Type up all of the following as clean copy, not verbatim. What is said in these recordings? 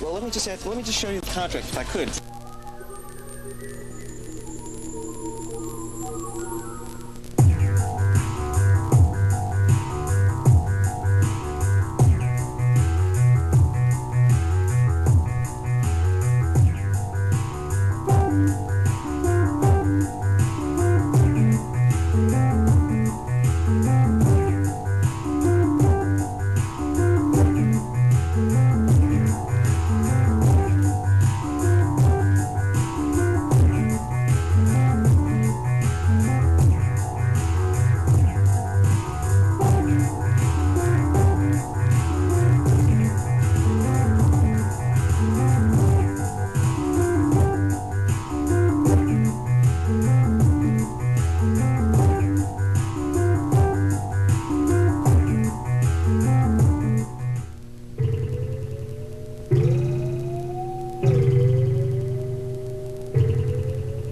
Well, let me just show you the contract, if I could.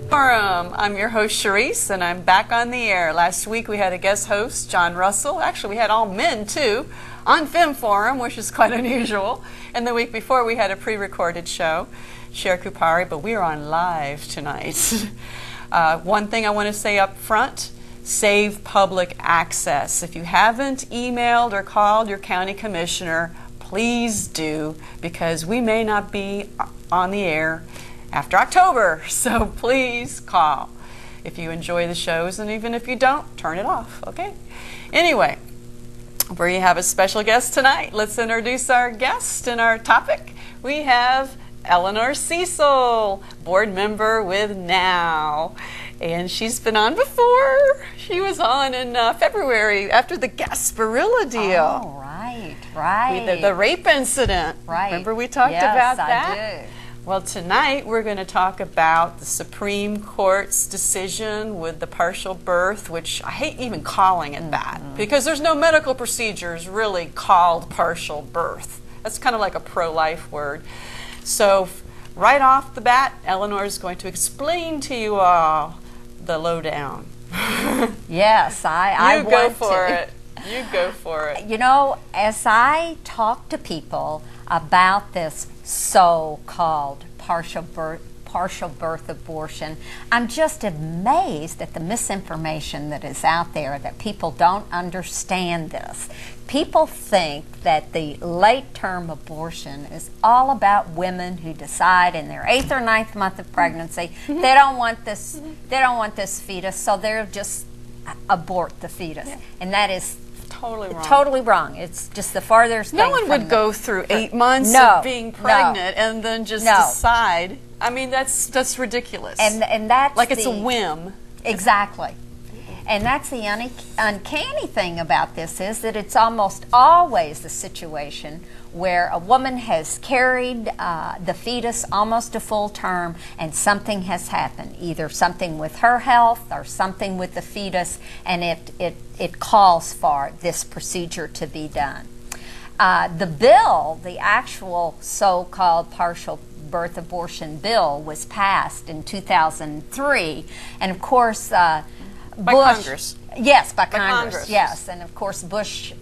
Forum. I'm your host, Chyrisse, and I'm back on the air. Last week we had a guest host, John Russell. Actually, we had all men, too, on Femme Forum, which is quite unusual. And the week before we had a pre-recorded show, Cher Kupari, but we are on live tonight. One thing I want to say up front, save public access. If you haven't emailed or called your county commissioner, please do, because we may not be on the air after October, so please call if you enjoy the shows, and even if you don't, turn it off, okay? Anyway, we have a special guest tonight. Let's introduce our guest and our topic. We have Eleanor Cecil, board member with NOW, and she's been on before. She was on in February after the Gasparilla deal. Oh, right. The rape incident. Right. Remember we talked about that? Yes, I do. Well, tonight we're going to talk about the Supreme Court's decision with the partial birth, which I hate even calling it that, because there's no medical procedures really called partial birth. That's kind of like a pro-life word. So right off the bat, Eleanor is going to explain to you all the lowdown. Yes, I You want go for to. it. You go for it. You know, as I talk to people about this so-called partial birth abortion, I'm just amazed at the misinformation that is out there, that people don't understand this. People think that the late-term abortion is all about women who decide in their 8th or 9th month of pregnancy they don't want this fetus, so they'll just abort the fetus. Yeah. And that is totally wrong. Totally wrong. It's just the farthest thing. No one would go through 8 months of being pregnant and then just decide. I mean, that's ridiculous. And that's like it's a whim. Exactly. And that's the uncanny thing about this, is that it's almost always the situation where a woman has carried the fetus almost a full term and something has happened, either something with her health or something with the fetus, and it calls for this procedure to be done. The bill, the actual so-called partial birth abortion bill, was passed in 2003, and of course by Congress. Yes, by Congress. Yes, and of course Bush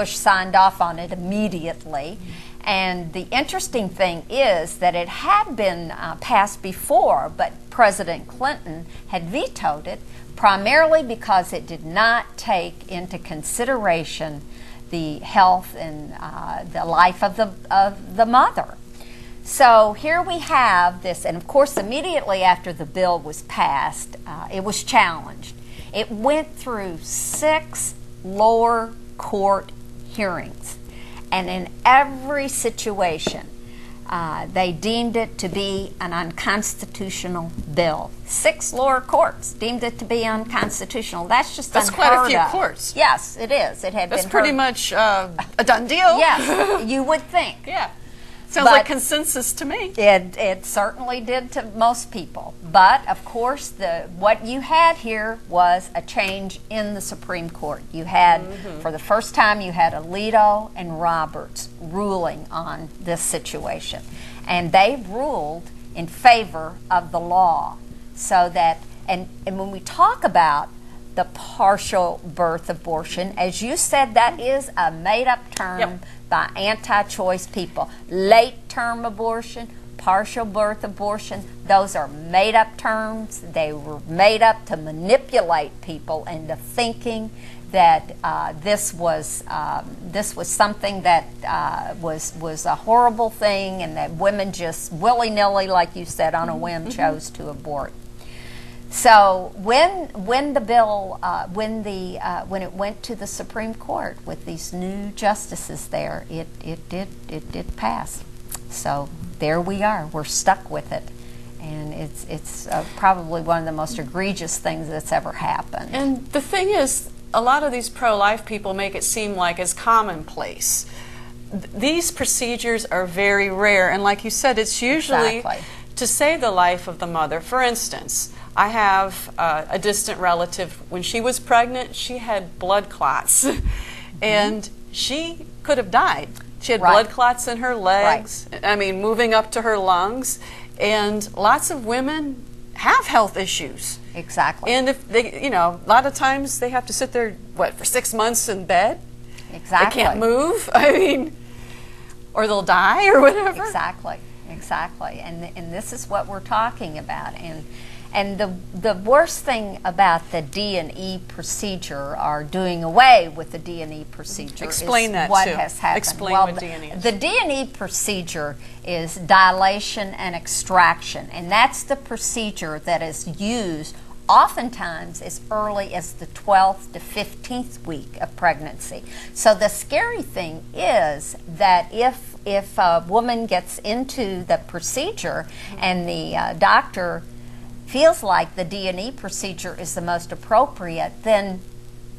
signed off on it immediately. And the interesting thing is that it had been passed before, but President Clinton had vetoed it, primarily because it did not take into consideration the health and the life of the mother. So here we have this, and of course immediately after the bill was passed, it was challenged. It went through 6 lower court hearings, and in every situation they deemed it to be an unconstitutional bill. 6 lower courts deemed it to be unconstitutional. That's just That's unheard quite a few of. Courts. Yes, it is. It had That's been pretty heard. much a done deal. Yes, you would think. Yeah. Sounds But like consensus to me. It certainly did to most people. But, of course, what you had here was a change in the Supreme Court. You had, for the first time, you had Alito and Roberts ruling on this situation. And they ruled in favor of the law. So that, and when we talk about the partial birth abortion, as you said, that is a made-up term. Yep. by anti-choice people. Late-term abortion, partial birth abortion, those are made-up terms. They were made up to manipulate people into thinking that this was something that was a horrible thing, and that women just willy-nilly, like you said, on a whim, chose to abort. So when the bill when it went to the Supreme Court with these new justices there, it did pass. So there we are. We're stuck with it, and it's probably one of the most egregious things that's ever happened. And the thing is, a lot of these pro-life people make it seem like it's commonplace. These procedures are very rare, and like you said, it's usually to save the life of the mother. For instance, I have a distant relative. When she was pregnant, she had blood clots, and she could have died. She had blood clots in her legs, I mean, moving up to her lungs, and lots of women have health issues. Exactly. And if they, a lot of times they have to sit there, for 6 months in bed? Exactly. They can't move, I mean, or they'll die or whatever. Exactly. And this is what we're talking about. And the worst thing about the D&E procedure, or doing away with the D&E procedure, Explain that what too. has happened. Explain well, what D&E is. The D&E procedure is dilation and extraction, and that's the procedure that is used oftentimes as early as the 12th to 15th week of pregnancy. So the scary thing is that if a woman gets into the procedure and the doctor feels like the D&E procedure is the most appropriate, then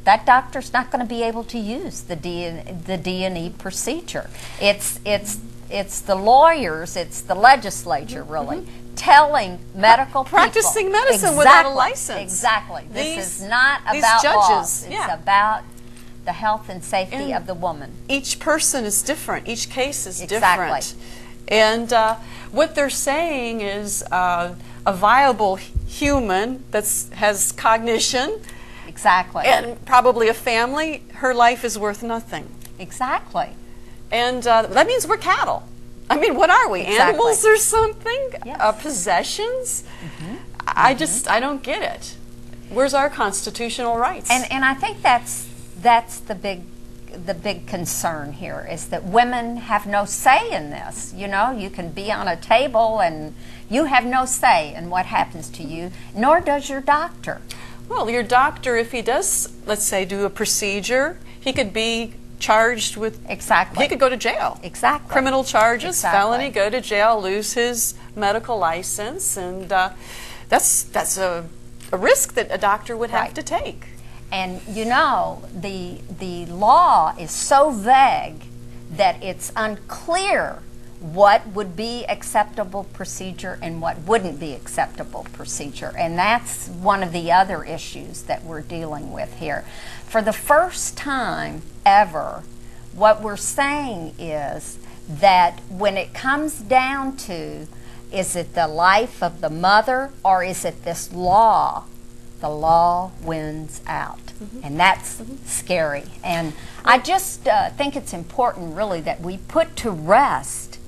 that doctor's not going to be able to use the D&E procedure. It's the lawyers, it's the legislature, really, telling medical people. Practicing medicine without a license. Exactly. This is not about laws. It's about the health and safety of the woman. Each person is different. Each case is different. And what they're saying is a viable human that has cognition, and probably a family, her life is worth nothing. Exactly. And that means we're cattle. I mean, what are we? Animals or something? Yes. Possessions? I don't get it. Where's our constitutional rights? And I think that's the big concern here, is that women have no say in this. You can be on a table and you have no say in what happens to you, nor does your doctor. Well, your doctor, if he does, let's say, do a procedure, he could be charged with... He could go to jail. Criminal charges, felony, go to jail, lose his medical license, and that's a risk that a doctor would have to take. And the law is so vague that it's unclear what would be acceptable procedure and what wouldn't be acceptable procedure. And that's one of the other issues that we're dealing with here. For the first time ever, what we're saying is that when it comes down to, is it the life of the mother or is it this law, the law wins out. And that's scary. And I just think it's important, really, that we put to rest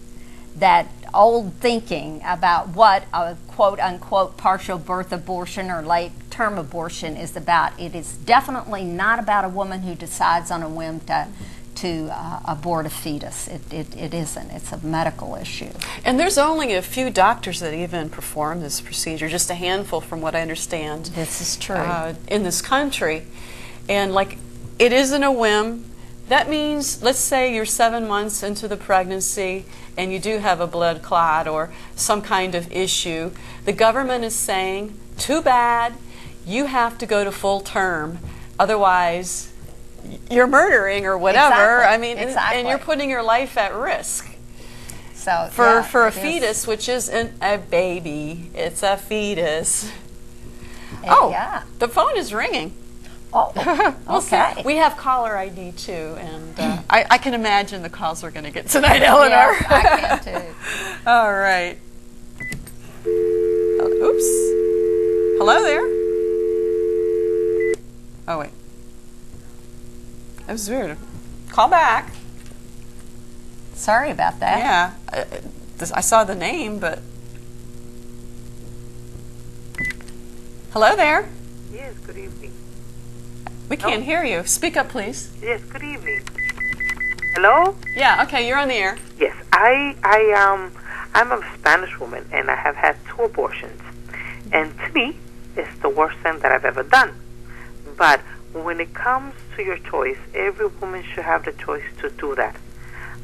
that old thinking about what a quote-unquote partial birth abortion or late-term abortion is about. It is definitely not about a woman who decides on a whim to abort a fetus. It isn't. It's a medical issue. And there's only a few doctors that even perform this procedure, just a handful from what I understand. This is true. In this country. And it isn't a whim. That means, let's say you're 7 months into the pregnancy and you do have a blood clot or some kind of issue. The government is saying, too bad, you have to go to full term. Otherwise, you're murdering or whatever. I mean, and you're putting your life at risk. So for a fetus, which isn't a baby, it's a fetus. The phone is ringing. Oh, okay. We have caller ID too, and I can imagine the calls we're going to get tonight, Eleanor. Yes, I can too. All right. Oops. Hello there. Oh wait. That was weird. Call back. Sorry about that. Yeah, I saw the name, but... Hello there. Yes, good evening. We can't hear you. Speak up, please. Yes, good evening. Hello? Yeah, okay, you're on the air. Yes, I'm a Spanish woman, and I have had 2 abortions. And to me, it's the worst thing that I've ever done. But when it comes to your choice, every woman should have the choice to do that.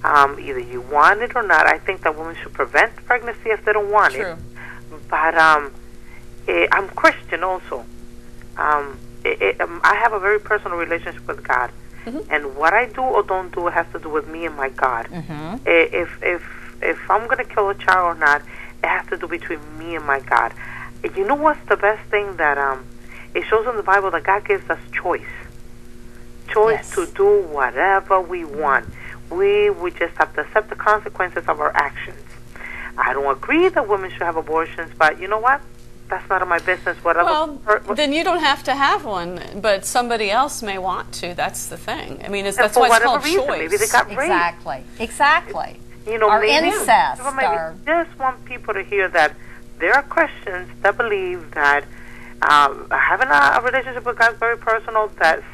Either you want it or not. I think that women should prevent pregnancy if they don't want it. But I'm Christian also. I have a very personal relationship with God. And what I do or don't do has to do with me and my God. If I'm going to kill a child or not, it has to do between me and my God. You know what's the best thing? That it shows in the Bible that God gives us choice. Choice to do whatever we want. We just have to accept the consequences of our actions. I don't agree that women should have abortions, but you know what? That's none of my business. Then you don't have to have one, but somebody else may want to. That's the thing. I mean, that's why it's called choice. Maybe they got raped. Exactly. You know, or maybe, incest. I just want people to hear that there are Christians that believe that having a relationship with God is very personal. That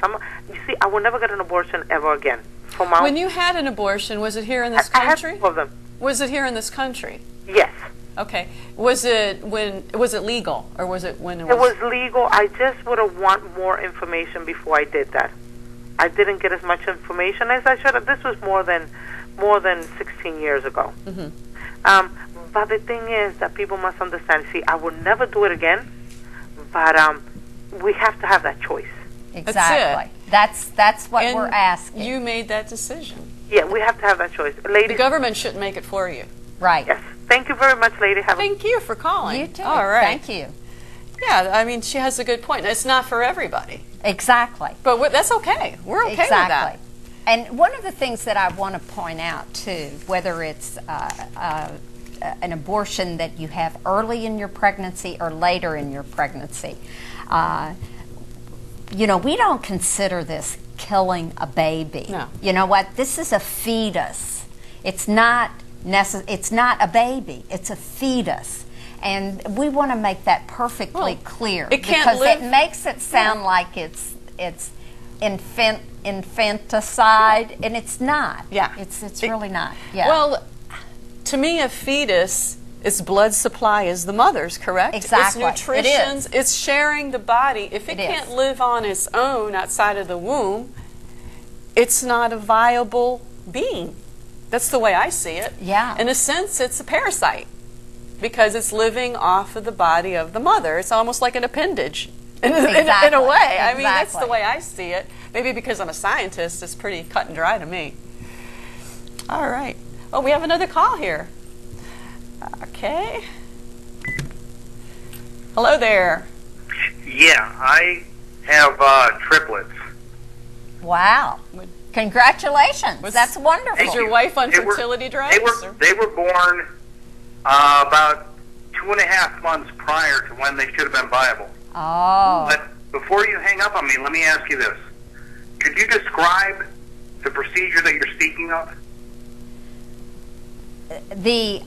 you see, I will never get an abortion ever again. When you had an abortion, was it here in this country? I had 2 of them. Was it here in this country? Yes. Okay. Was it legal, or was it when it was? It was legal. I just would have want more information before I did that. I didn't get as much information as I should have. This was more than 16 years ago. But the thing is that people must understand. See, I would never do it again, but we have to have that choice. Exactly. That's what we're asking. You made that decision. Yeah, we have to have that choice. Ladies, the government shouldn't make it for you. Right. Yes. Thank you very much, lady. Thank you for calling. You too. All right. Thank you. Yeah, I mean, she has a good point. It's not for everybody. Exactly. But that's okay. We're okay with that. And one of the things that I want to point out, too, whether it's an abortion that you have early in your pregnancy or later in your pregnancy, you know, we don't consider this killing a baby. No. You know what? This is a fetus. It's not a baby. It's a fetus. And we want to make that perfectly clear, because it makes it sound like it's infanticide, and it's not. Yeah. It's really not. Yeah. Well, to me, a fetus, its blood supply is the mother's, correct? Exactly. It's nutrition. It's sharing the body. If it can't live on its own outside of the womb, it's not a viable being. That's the way I see it. Yeah. In a sense, it's a parasite, because it's living off of the body of the mother. It's almost like an appendage in a way. I mean, that's the way I see it. Maybe because I'm a scientist, it's pretty cut and dry to me. All right. Oh, we have another call here. Okay. Hello there. Yeah, I have triplets. Wow. Congratulations. That's wonderful. Is your wife on fertility drugs? They were born about 2.5 months prior to when they should have been viable. Oh. But before you hang up on me, let me ask you this. Could you describe the procedure that you're speaking of? The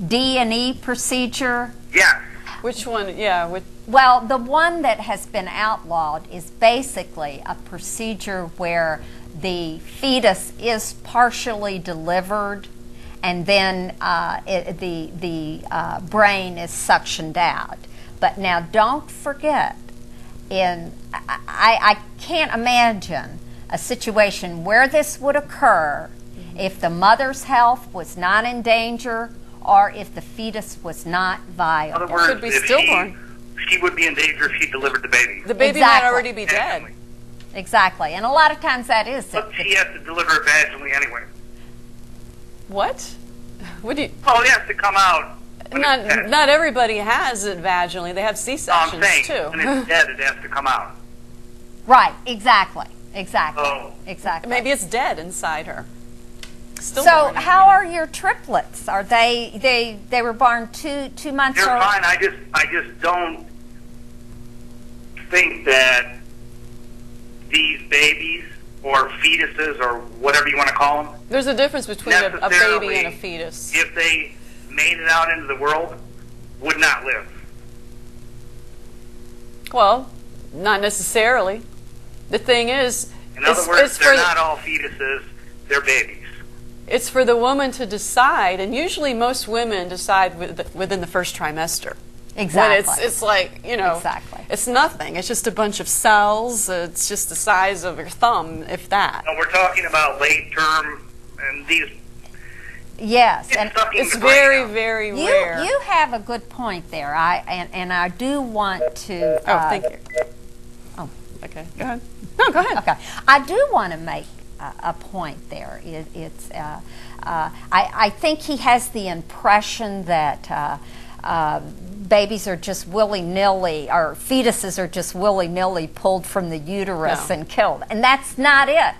D&E procedure? Yes. Which one? Yeah. Well, the one that has been outlawed is basically a procedure where the fetus is partially delivered, and then the brain is suctioned out. But now, don't forget, I can't imagine a situation where this would occur if the mother's health was not in danger, or if the fetus was not viable. In other words, could be stillborn. She would be in danger if she delivered the baby. The baby might already be dead. Exactly, and a lot of times that is. But she has to deliver it vaginally anyway. What? What do you? Oh, it has to come out. Not everybody has it vaginally. They have C-sections I'm saying, too. when it's dead, it has to come out. Right. Exactly. Oh. Exactly. Maybe it's dead inside her. So, how are your triplets? Are they were born 2 months? They're fine. I just don't think that these babies or fetuses or whatever you want to call them. There's a difference between a baby and a fetus. If they made it out into the world, would not live. Well, not necessarily. The thing is, in other words, they're not all fetuses, they're babies. It's for the woman to decide, and usually most women decide within the first trimester. Exactly. When it's like, you know, exactly. It's nothing. It's just a bunch of cells. It's just the size of your thumb, if that. No, we're talking about late term and these. Yes, and it's very, very rare. You have a good point there. I do want to. Thank you. Oh, okay. Go ahead. No, go ahead. Okay, I do want to make a point there. I think he has the impression that babies are just willy-nilly, or fetuses are just willy-nilly pulled from the uterus and killed, and that's not it.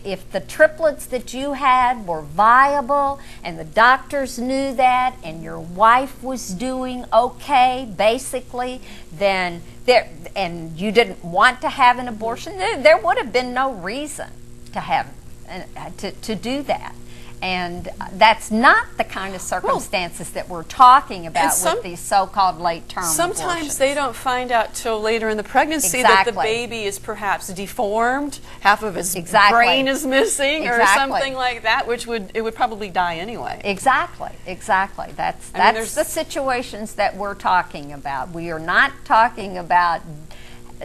If the triplets that you had were viable and the doctors knew that and your wife was doing okay, basically, then and you didn't want to have an abortion, there would have been no reason to have to do that. And that's not the kind of circumstances that we're talking about with these so-called late-term Sometimes abortions. they don't find out till later in the pregnancy that the baby is perhaps deformed, half of his brain is missing, or something like that, which it would probably die anyway. Exactly. That's the situations that we're talking about. We are not talking about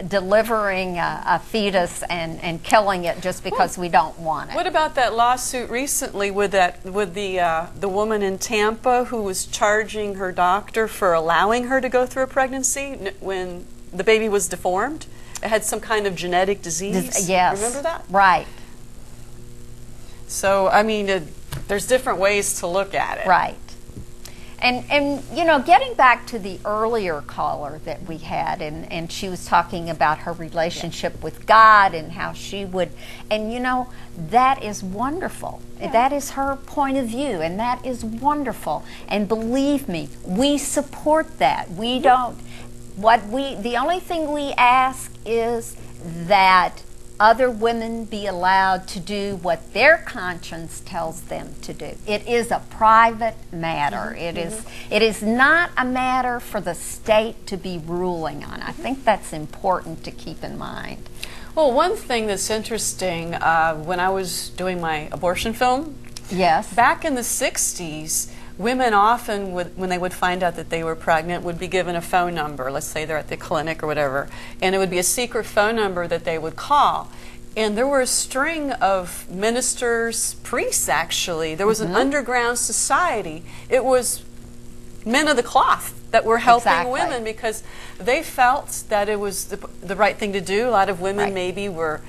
delivering a fetus and killing it just because we don't want it. What about that lawsuit recently with the woman in Tampa who was charging her doctor for allowing her to go through a pregnancy when the baby was deformed? It had some kind of genetic disease. Yes. Remember that? Right. So, I mean, there's different ways to look at it. Right. And you know, getting back to the earlier caller that we had, and she was talking about her relationship with God and how she would, and you know, that is wonderful. That is her point of view, and that is wonderful. And believe me, we support that. We don't, the only thing we ask is that other women be allowed to do what their conscience tells them to do. It is a private matter. It is not a matter for the state to be ruling on. I think that's important to keep in mind. Well, one thing that's interesting, when I was doing my abortion film, back in the 60s, women often, when they would find out that they were pregnant, would be given a phone number. Let's say they're at the clinic or whatever, and it would be a secret phone number that they would call. And there were a string of ministers, priests actually. There was an underground society. It was men of the cloth that were helping women because they felt that it was the right thing to do. A lot of women maybe were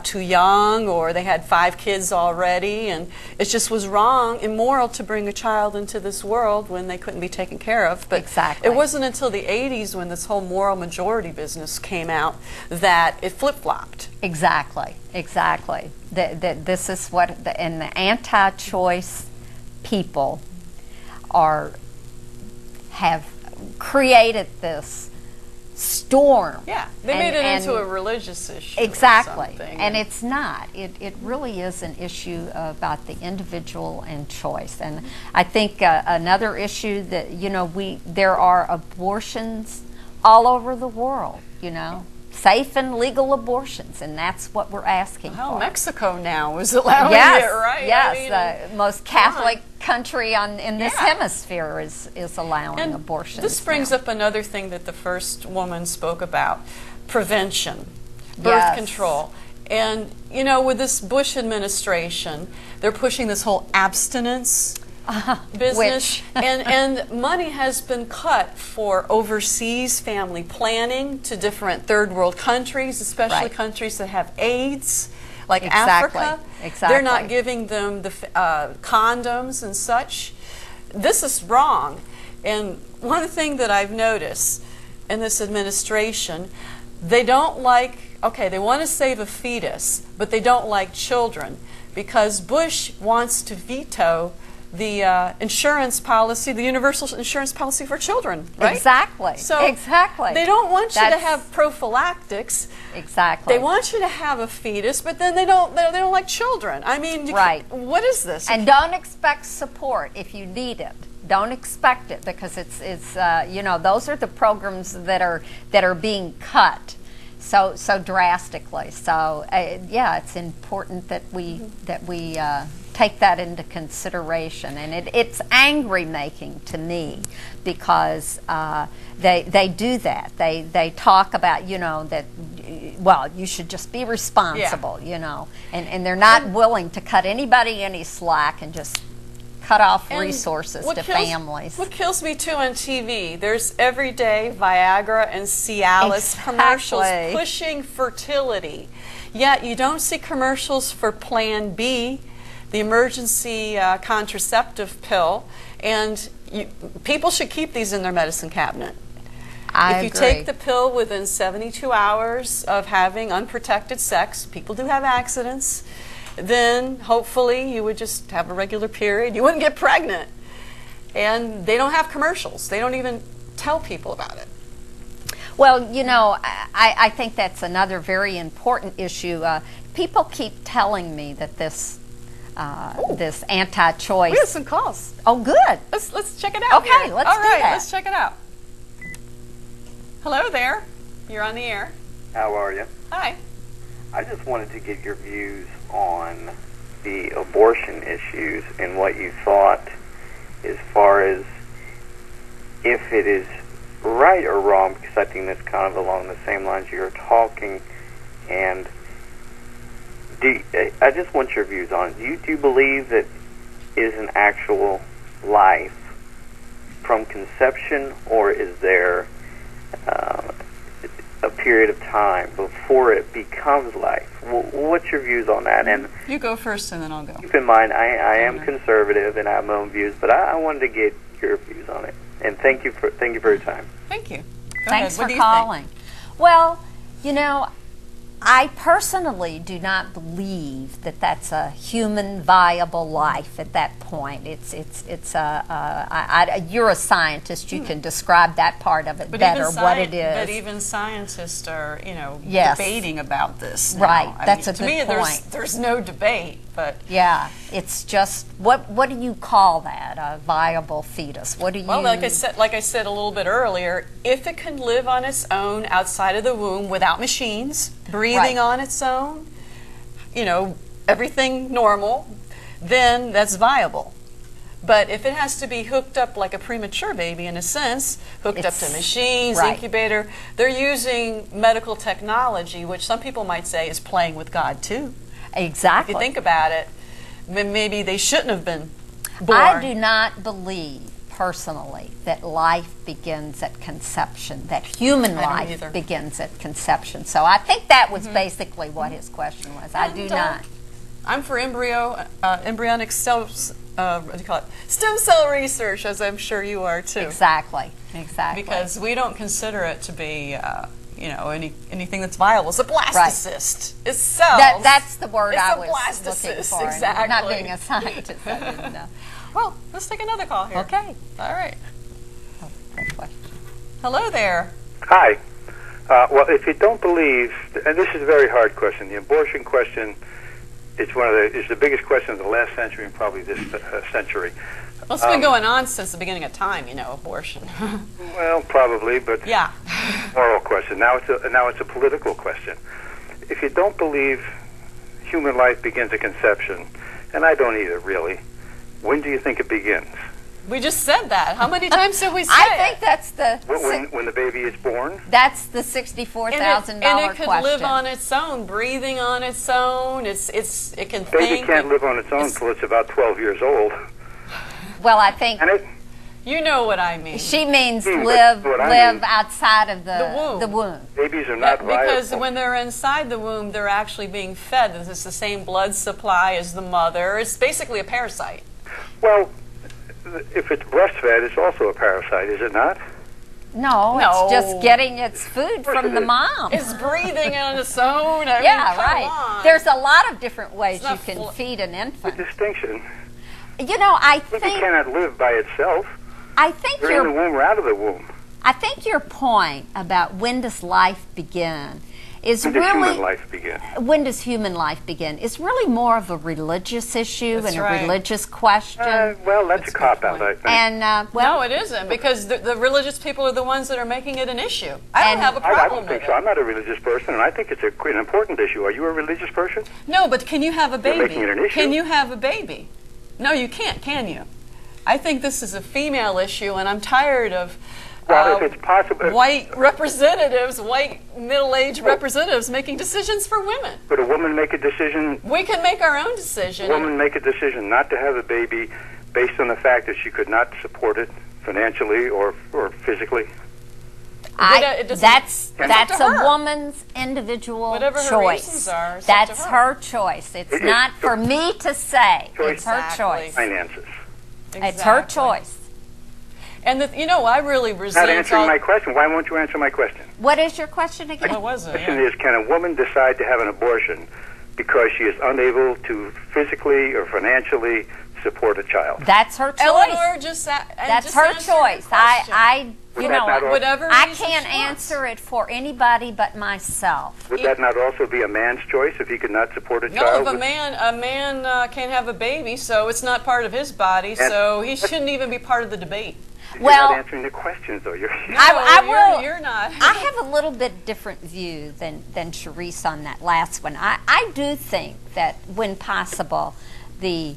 too young, or they had 5 kids already, and it just was wrong, immoral to bring a child into this world when they couldn't be taken care of. But it wasn't until the 80s when this whole moral majority business came out that it flip-flopped. Exactly. This is what, and the anti-choice people have created this storm. Yeah, they made it into a religious issue. Exactly, and it's not. It really is an issue about the individual and choice. And I think another issue that, you know, there are abortions all over the world, you know, safe and legal abortions, and that's what we're asking for. Mexico now is allowing it, right? Yes, the most Catholic country in this hemisphere is allowing abortions. This brings up another thing that the first woman spoke about: prevention, birth control. And you know, with this Bush administration, they're pushing this whole abstinence business, and money has been cut for overseas family planning to different third world countries, especially countries that have AIDS, like Africa. They're not giving them the condoms and such. This is wrong. And one thing that I've noticed in this administration, they don't like, they want to save a fetus, but they don't like children, because Bush wants to veto the insurance policy, the universal insurance policy for children, right? Exactly. So exactly. They don't want you to have prophylactics. Exactly. They want you to have a fetus, but then they don't like children. I mean, what is this? And don't expect support if you need it. Don't expect it, because it's you know, those are the programs that are being cut so drastically. So yeah, it's important that we take that into consideration, and it's angry making to me, because they do that. They talk about, you know, that, well, you should just be responsible, you know, and they're not willing to cut anybody any slack and just cut off resources to families. What kills me too on TV, there's everyday Viagra and Cialis commercials pushing fertility, yet you don't see commercials for Plan B, the emergency contraceptive pill, and people should keep these in their medicine cabinet. If you take the pill within 72 hours of having unprotected sex, people do have accidents, then hopefully you would just have a regular period. You wouldn't get pregnant. And they don't have commercials. They don't even tell people about it. Well, you know, I think that's another very important issue. People keep telling me that this anti-choice. We have some calls. Oh, good. Let's check it out. Okay, here. let's do that. Let's check it out. Hello there. You're on the air. How are you? Hi. I just wanted to get your views on the abortion issues and what you thought as far as if it is right or wrong, because I think that's kind of along the same lines you're talking. And I just want your views on it. Do you believe that is an actual life from conception, or is there a period of time before it becomes life? What's your views on that? And you go first, and then I'll go. Keep in mind, I am conservative and I have my own views, but I wanted to get your views on it. And thank you for your time. Thank you. Thanks for calling. Well, you know, I personally do not believe that that's a human viable life at that point. You're a scientist. You can describe that part of it better, what it is. But even scientists are, you know, debating about this now. Right, that's a good point. To me, there's no debate, but... Yeah, it's just, what do you call that, a viable fetus? What do you... Well, like I said a little bit earlier, if it can live on its own outside of the womb without machines, breathing on its own, you know, everything normal, then that's viable. But if it has to be hooked up like a premature baby, in a sense, hooked up to machines, incubator, they're using medical technology, which some people might say is playing with God too. Exactly. If you think about it, maybe they shouldn't have been born. I do not believe, personally, that life begins at conception, that human life begins at conception. So I think that was basically what his question was. I do not. I'm for embryonic cells. What do you call it? Stem cell research, as I'm sure you are too. Exactly. Because we don't consider it to be, you know, anything that's viable. It's a blastocyst. It's cells. That's the word I was looking blastocyst, for. exactly. Not being a scientist, I didn't know. Well, let's take another call here. Okay. All right. Hello there. Hi. Well, if you don't believe, and this is a very hard question, the abortion question. It's the biggest question of the last century and probably this century. Well, it's been going on since the beginning of time, you know, abortion. Well, probably, but yeah, moral question. Now it's a political question. If you don't believe human life begins at conception, and I don't either, really, when do you think it begins? We just said that. How many times have we said I think that's the... When the baby is born? That's the $64,000 question. And it could live on its own, breathing on its own. It can think. Baby can't live on its own until it's about 12 years old. Well, I think... You know what I mean. She means live outside of the womb. Babies are not viable. Because when they're inside the womb, they're actually being fed. It's the same blood supply as the mother. It's basically a parasite. Well, if it's breastfed, it's also a parasite, is it not? No, it's just getting its food from the mom. It's breathing on its own. I mean, right. come on. There's a lot of different ways you can feed an infant. The distinction. You know, I It think cannot live by itself. I think You're in the womb or out of the womb. I think your point about when does life begin is When does really human life begin? when does human life begin is really more of a religious issue That's and right. a religious question. Well, that's a cop-out, I think. And well, No, it isn't, because the religious people are the ones that are making it an issue. I don't have a I problem don't think with so. it. I'm not a religious person, and I think it's an important issue. Are you a religious person? No, but can you have a baby? making it an issue? Can you have a baby? No, you can't, can you? I think this is a female issue, and I'm tired of Well, if it's possible... white representatives, white middle-aged representatives making decisions for women. Could a woman make a decision? We can make our own decision. A woman make a decision not to have a baby based on the fact that she could not support it financially or physically? It doesn't- that's up to a her. woman's individual Whatever her choice. reasons are, it's up to That's her. her choice. It's It- not it's- for me to say. Choice. It's her Exactly. choice. Finances. It's her Exactly. choice. And I really resent Not answering all- my question. Why won't you answer my question? What is your question again? What was The it? question Yeah. is, can a woman decide to have an abortion because she is unable to physically or financially support a child? That's her choice. Eleanor That's just her answered your choice. question. Would You that know, not al- Whatever I reason can't she wants. answer it for anybody but myself. Would that not also be a man's choice if he could not support a No, child? if a man can't have a baby, so it's not part of his body, so he shouldn't even be part of the debate. You're Well- not answering the question, though. You're... I No, will. You're not. I have a little bit different view than Chyrisse on that last one. I do think that when possible, the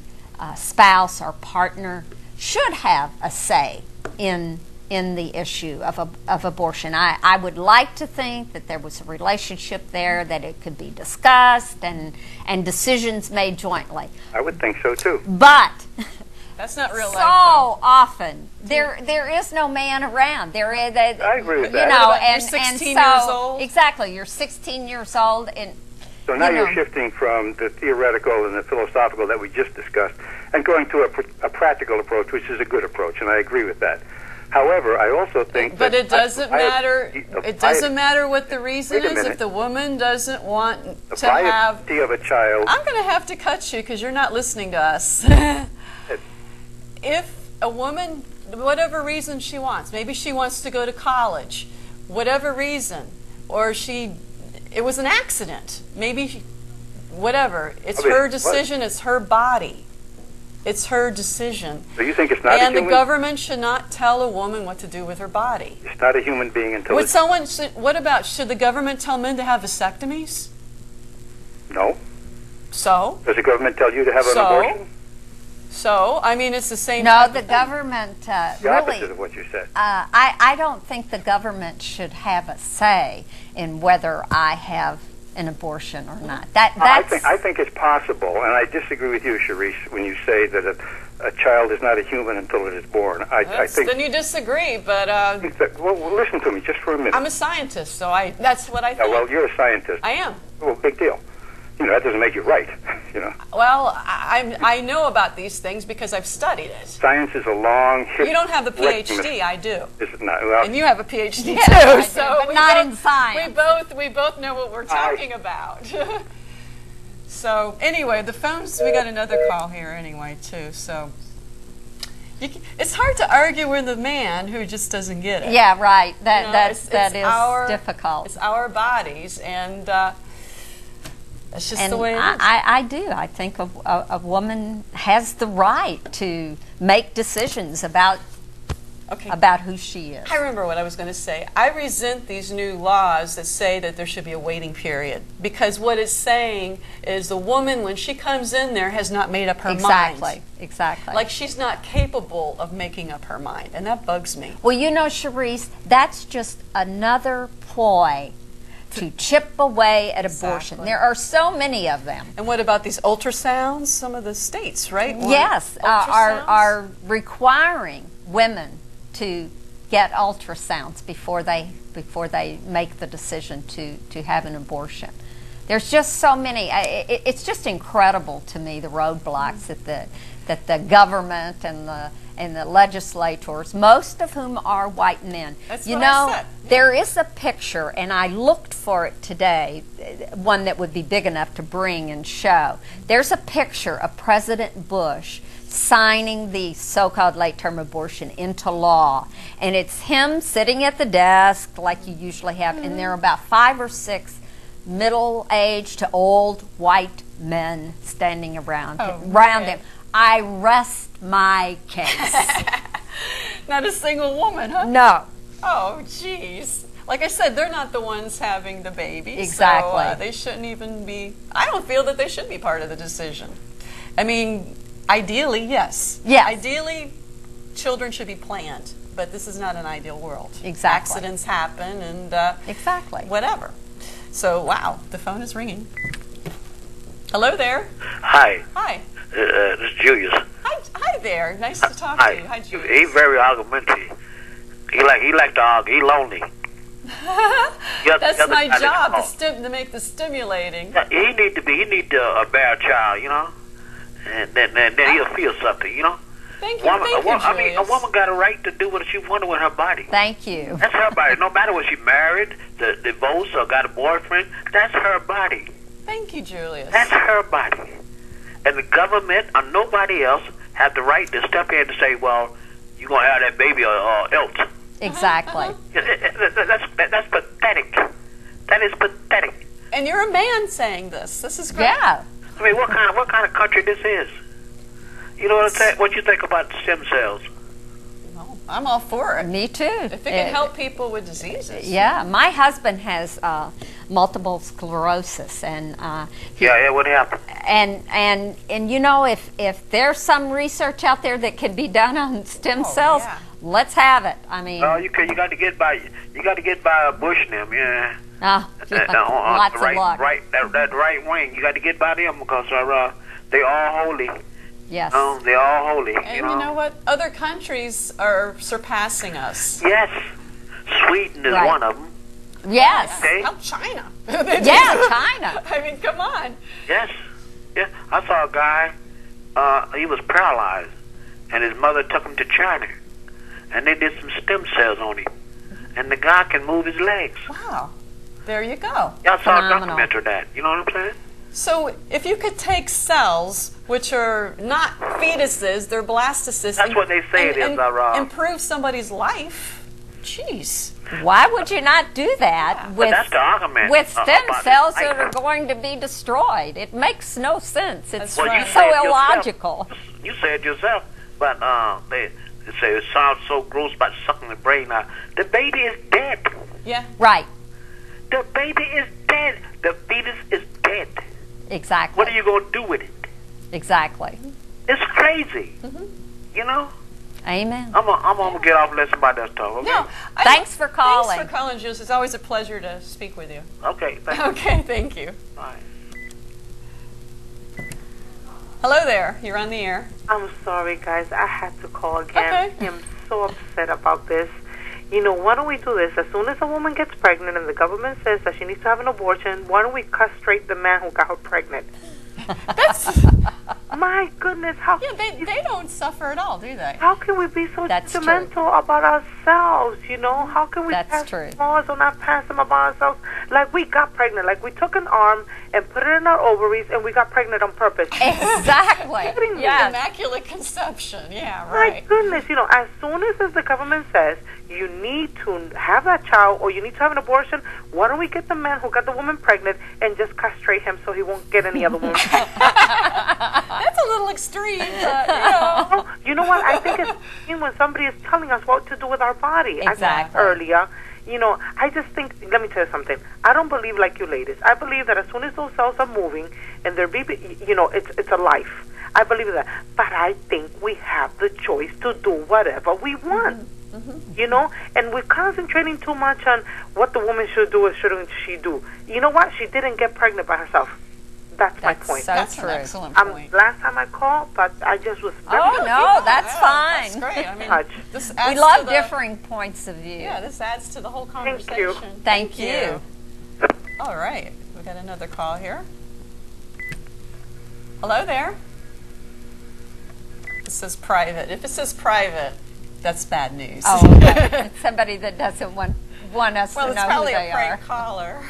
spouse or partner should have a say in the issue of abortion. I would like to think that there was a relationship there, that it could be discussed and decisions made jointly. I would think so, too. But That's not real so life. though. often there is no man around. I agree with you that. know, What about and you're 16 and so years old? exactly, you're 16 years old, and So now you you're know. shifting from the theoretical and the philosophical that we just discussed and going to a practical approach, which is a good approach, and I agree with that. However, I also think But that it doesn't matter. It doesn't matter what the reason Wait a is. minute. If the woman doesn't want the to have, piety of a child. I'm going to have to cut you because you're not listening to us. If a woman, whatever reason she wants, maybe she wants to go to college, whatever reason, or it was an accident, maybe, whatever. It's Okay, her what? decision. It's her body. It's her decision. So you think it's not And a the human? government should not tell a woman what to do with her body. It's not a human being until Would it's what about, should the government tell men to have vasectomies? no. So? Does the government tell you to have an So? abortion? So, I mean, it's the same no, type the of thing. government The opposite really. of what you said. I don't think the government should have a say in whether I have an abortion or not. I think it's possible, and I disagree with you, Chyrisse, when you say that a child is not a human until it is born. I think. Then you disagree, but Well, listen to me just for a minute. I'm a scientist, so that's what I Yeah, think. well, you're a scientist. I am. Well, big deal. That doesn't make you right. Well, I know about these things because I've studied it. Science is a long history. You don't have the PhD, I do. Is it not? Well, And you have a PhD Yes, too, I do, so but we not both, in science. We both know what we're talking about. So anyway, the phones. We got another call here anyway too. So it's hard to argue with a man who just doesn't get it. Yeah, right. That You know, that it's that is our, difficult. It's our bodies, and that's just And the way it is. I do. I think a woman has the right to make decisions about who she is. I remember what I was going to say. I resent these new laws that say that there should be a waiting period, because what it's saying is the woman, when she comes in there, has not made up her mind. Exactly. Like she's not capable of making up her mind, and that bugs me. Well, you know, Chyrisse, that's just another ploy to chip away at abortion. Exactly. There are so many of them. And what about these ultrasounds? Some of the states, right? Yes, are requiring women to get ultrasounds before they make the decision to have an abortion. There's just so many. It's just incredible to me, the roadblocks that the government and the legislators, most of whom are white men. That's you what know, I said. there is a picture, and I looked for it today, one that would be big enough to bring and show. There's a picture of President Bush signing the so-called late-term abortion into law. And it's him sitting at the desk like you usually have, and there are about 5 or 6 middle-aged to old white men standing around him. I rest my case. Not a single woman, huh? No. Oh, jeez. Like I said, they're not the ones having the baby. Exactly. So they shouldn't even be, I don't feel that they should be part of the decision. I mean, ideally, yes. Yes. Ideally, children should be planned, but this is not an ideal world. Exactly. Accidents happen and Exactly. whatever. So, wow, the phone is ringing. Hello there. Hi. Hi. This is Julius. Hi there. Nice to talk Hi. to you. Hi, Julius. He's very argumentative. He like to argue. He lonely. That's my job, to make the stimulating. Yeah, he need to bear a child, you know, and then he'll feel something, you know. Thank you, I mean, a woman got a right to do what she wants with her body. Thank you. That's her body. No matter what she married, divorced, or got a boyfriend, that's her body. Thank you, Julius. That's her body. And the government or nobody else have the right to step in and say, well, you're going to have that baby or else. Exactly. That's pathetic. That is pathetic. And you're a man saying this. This is great. Yeah. I mean, what kind of country this is? You know what I'm saying? What you think about stem cells? Well, I'm all for it. Me too. If it can help people with diseases. Yeah, my husband has multiple sclerosis, and what happened? And you know, if there's some research out there that can be done on stem cells, let's have it. I mean, you got to get by Bush and them, yeah. Lots of luck. That right wing, you got to get by them because they all holy. Yes. They're all holy. And you know what? Other countries are surpassing us. Yes. Sweden is one of them. Yes. Okay. How China? China. I mean, come on. Yes. Yeah. I saw a guy, he was paralyzed, and his mother took him to China, and they did some stem cells on him, and the guy can move his legs. Wow. There you go. Y'all saw a documentary of that. You know what I'm saying? So if you could take cells, which are not fetuses, they're blastocysts. That's what they say it is, improve somebody's life. Jeez. Why would you not do that with that's the argument, with stem cells this. that are going to be destroyed? It makes no sense. It's That's right. so illogical. You said yourself, but they say it sounds so gross about sucking the brain out. The baby is dead. Yeah. Right. The baby is dead. The fetus is dead. Exactly. What are you going to do with it? Exactly. It's crazy. You know? Amen. I'm gonna get off and let somebody else talk. Okay? No. Thanks for calling. Thanks for calling, Jules. It's always a pleasure to speak with you. Okay. Thank you. Okay. Thank you. Bye. Hello there. You're on the air. I'm sorry, guys. I had to call again. Okay. I'm so upset about this. You know, why don't we do this? As soon as a woman gets pregnant and the government says that she needs to have an abortion, why don't we castrate the man who got her pregnant? That's My goodness, how they don't suffer at all, do they? how can we be so sentimental about ourselves, you know? How can we pass laws or not pass them about ourselves? Like we got pregnant, like we took an arm and put it in our ovaries and we got pregnant on purpose. Exactly. Yeah. Immaculate conception. Yeah, My right. goodness, you know, as soon as the government says you need to have that child or you need to have an abortion, why don't we get the man who got the woman pregnant and just castrate him so he won't get any other woman? That's a little extreme, but, you know. You know what? I think it's when somebody is telling us what to do with our body. Exactly. I said earlier, you know, I just think, let me tell you something. I don't believe like you ladies. I believe that as soon as those cells are moving and they're baby, you know, it's a life. I believe that. But I think we have the choice to do whatever we want. You know, and we're concentrating too much on what the woman should do or shouldn't she do. You know what? She didn't get pregnant by herself. That's my point. That's an excellent point. Last time I called, but I just was. Oh no, that's fine. That's great. I mean, this adds we love to differing points of view. Yeah, this adds to the whole conversation. Thank you. Thank you. All right, we got another call here. Hello there. It says private. If it says private, that's bad news. Oh, okay. It's somebody that doesn't want us to know who they are. Well, it's probably a prank caller.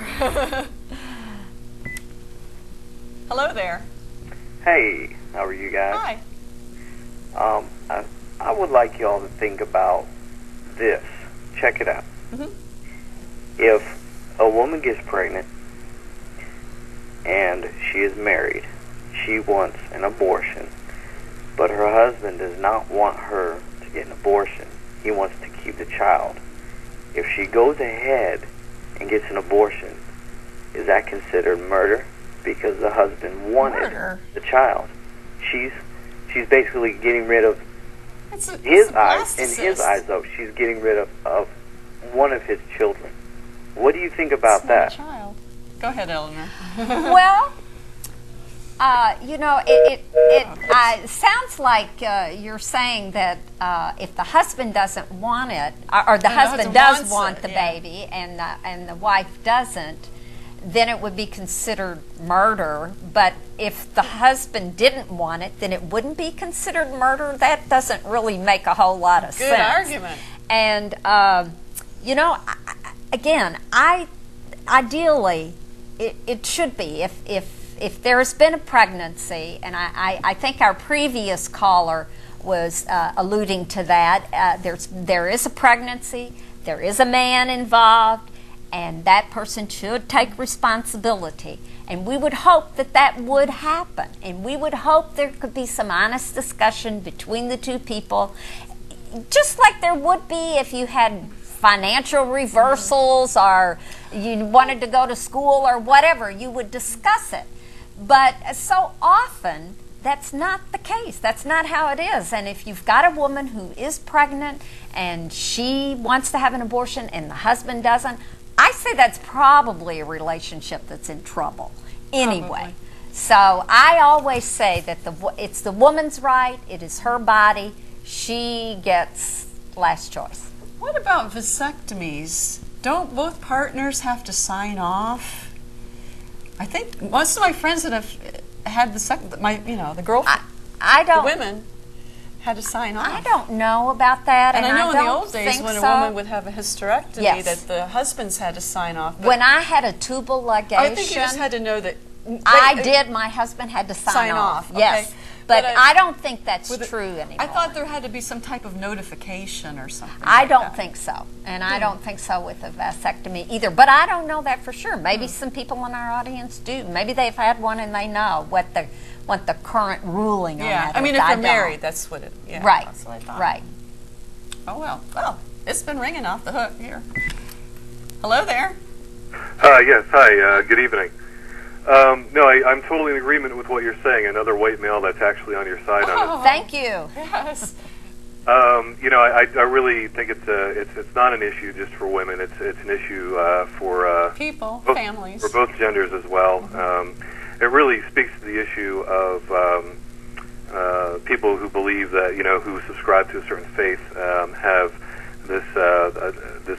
Hello there. Hey, how are you guys? Hi. I would like y'all to think about this. Check it out. If a woman gets pregnant and she is married, she wants an abortion, but her husband does not want her to get an abortion. He wants to keep the child. If she goes ahead and gets an abortion, is that considered murder? Because the husband wanted the child. She's basically getting rid of his eyes. In his eyes, though, she's getting rid of one of his children. What do you think about that? Child. Go ahead, Eleanor. Well, it sounds like you're saying that if the husband doesn't want it, or the husband does want the baby, and the wife doesn't, then it would be considered murder. But if the husband didn't want it, then it wouldn't be considered murder. That doesn't really make a whole lot of sense. Good argument. And again, ideally, it should be if there's been a pregnancy, and I think our previous caller was alluding to that. There is a pregnancy, there is a man involved, and that person should take responsibility. And we would hope that would happen, and we would hope there could be some honest discussion between the two people, just like there would be if you had financial reversals or you wanted to go to school or whatever. You would discuss it. But so often, that's not the case. That's not how it is. And if you've got a woman who is pregnant and she wants to have an abortion and the husband doesn't, I say that's probably a relationship that's in trouble anyway. Probably. So I always say that it's the woman's right. It is her body. She gets last choice. What about vasectomies? Don't both partners have to sign off? I think most of my friends that have had the girlfriend, the women had to sign off. I don't know about that, and I know in the old days when a woman would have a hysterectomy, that the husbands had to sign off. When I had a tubal ligation, I think you just had to know that. I did. My husband had to sign off. Okay. Yes. But I don't think that's true anymore. I thought there had to be some type of notification or something. I don't think so. And I don't think so with a vasectomy either. But I don't know that for sure. Maybe some people in our audience do. Maybe they've had one and they know what the current ruling on that is. I mean, if they're married, that's what it is. Right. That's what I thought. Right. Oh, well, it's been ringing off the hook here. Hello there. Yes, hi, good evening. No, I'm totally in agreement with what you're saying. Another white male that's actually on your side on it. Thank you. Yes. I really think it's not an issue just for women. It's an issue for people, families, for both genders as well. It really speaks to the issue of people who believe that who subscribe to a certain faith have this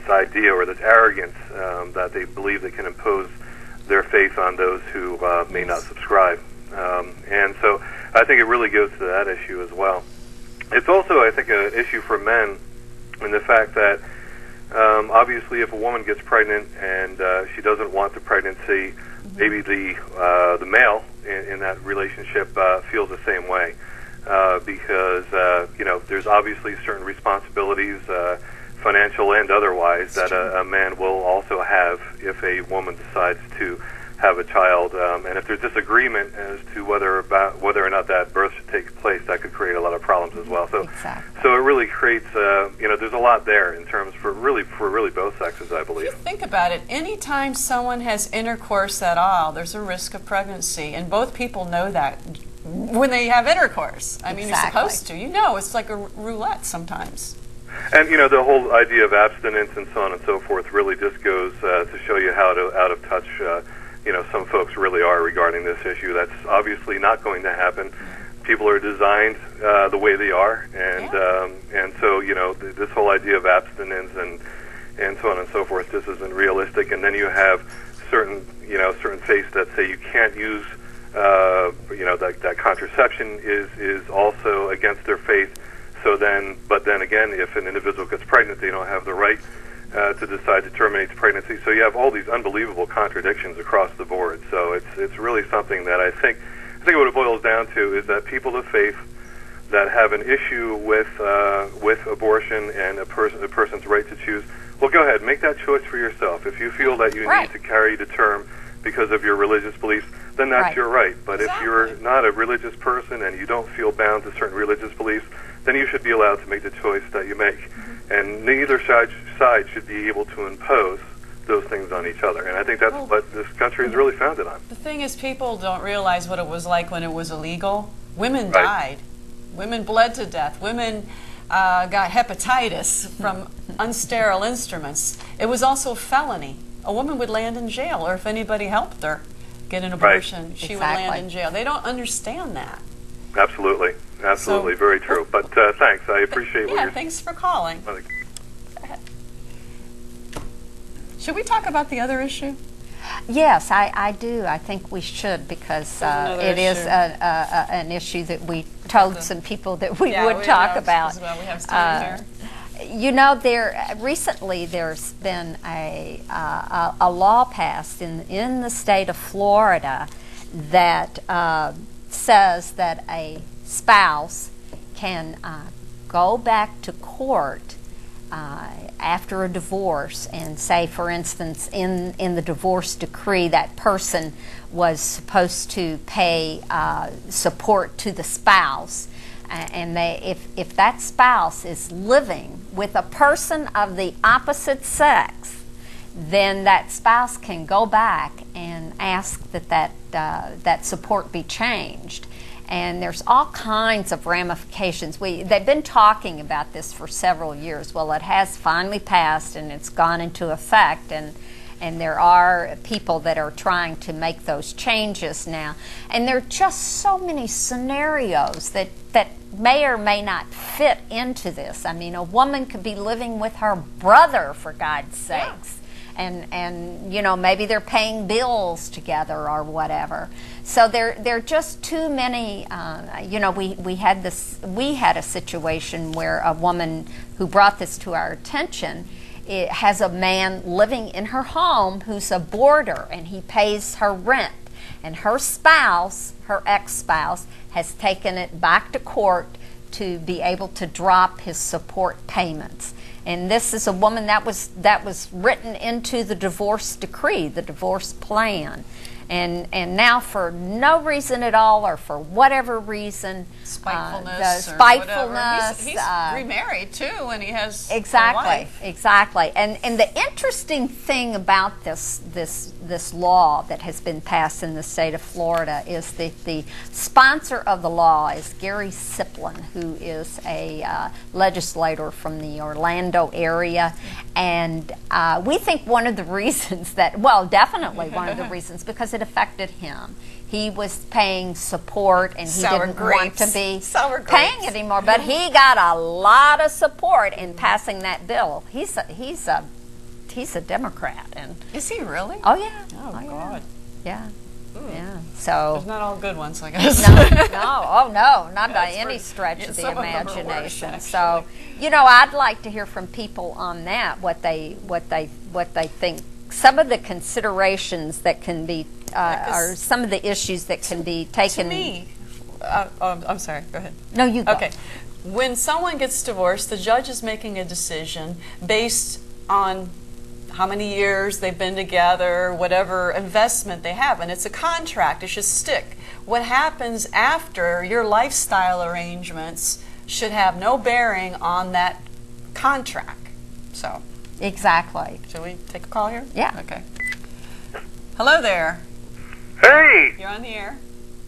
idea or this arrogance that they believe they can impose their faith on those who may not subscribe. And so I think it really goes to that issue as well. It's also, I think, an issue for men in the fact that obviously if a woman gets pregnant and she doesn't want the pregnancy, maybe the male in that relationship feels the same way because there's obviously certain responsibilities, financial and otherwise, that a man will also have if a woman decides to have a child. And if there's disagreement as to whether or not that birth should take place, that could create a lot of problems as well. So, so it really creates, there's a lot there in terms for really both sexes, I believe. If you think about it, anytime someone has intercourse at all, there's a risk of pregnancy, and both people know that when they have intercourse. I mean, you're supposed to. It's like a roulette sometimes. And the whole idea of abstinence and so on and so forth really just goes to show you how out of touch some folks really are regarding this issue. That's obviously not going to happen. People are designed the way they are, and so this whole idea of abstinence and so on and so forth just isn't realistic. And then you have certain faiths that say you can't use that contraception is also against their faith. But then again, if an individual gets pregnant, they don't have the right to decide to terminate the pregnancy. So you have all these unbelievable contradictions across the board. So it's really something that I think what it boils down to is that people of faith that have an issue with abortion and a person's right to choose, well, go ahead, make that choice for yourself. If you feel that you need to carry to term because of your religious beliefs, then that's your right. But if you're not a religious person and you don't feel bound to certain religious beliefs, then you should be allowed to make the choice that you make. And neither side should be able to impose those things on each other. And I think that's what this country is really founded on. The thing is, people don't realize what it was like when it was illegal. Women died. Women bled to death. Women got hepatitis from unsterile instruments. It was also a felony. A woman would land in jail, or if anybody helped her get an abortion, she would land in jail. They don't understand that. Absolutely. Absolutely. Very true. But thanks. I appreciate what you're... thanks for calling. Go ahead. Should we talk about the other issue? Yes, I do. I think we should, because it is an issue that we told some people that we would talk about. Well, we have time here. You know, recently there's been a law passed in the state of Florida that says that a spouse can go back to court after a divorce and say, for instance, in the divorce decree, that person was supposed to pay support to the spouse, and if that spouse is living with a person of the opposite sex, then that spouse can go back and ask that support be changed. And there's all kinds of ramifications. They've been talking about this for several years. Well, it has finally passed, and it's gone into effect, and there are people that are trying to make those changes now. And there are just so many scenarios that may or may not fit into this. I mean, a woman could be living with her brother, for God's sakes. And you know, maybe they're paying bills together or whatever. So there are just too many. You know, we had a situation where a woman who brought this to our attention, it has a man living in her home who's a boarder, and he pays her rent, and her spouse, her ex-spouse, has taken it back to court to be able to drop his support payments. And this is a woman that was written into the divorce decree, the divorce plan. And now, for no reason at all, or for whatever reason, spitefulness, he's remarried too, and he has a wife. Exactly. And the interesting thing about this law that has been passed in the state of Florida is that the sponsor of the law is Gary Siplin, who is a legislator from the Orlando area, and we think one of the reasons definitely one of the reasons, because it affected him. He was paying support, and he didn't want to be paying it anymore. But he got a lot of support in passing that bill. He's a Democrat, and is he really? Oh yeah. Oh God. Yeah. Yeah. So there's not all good ones, I guess. No, not by any stretch of the imagination. Worse, so, you know, I'd like to hear from people on that, what they think. Some of the considerations that can be, or some of the issues that can be taken. To me, I'm sorry. Go ahead. No, you go. Okay. When someone gets divorced, the judge is making a decision based on how many years they've been together, whatever investment they have, and it's a contract. It should stick. What happens after your lifestyle arrangements should have no bearing on that contract. So. Exactly. Should we take a call here? Yeah. Okay. Hello there. Hey! You're on the air.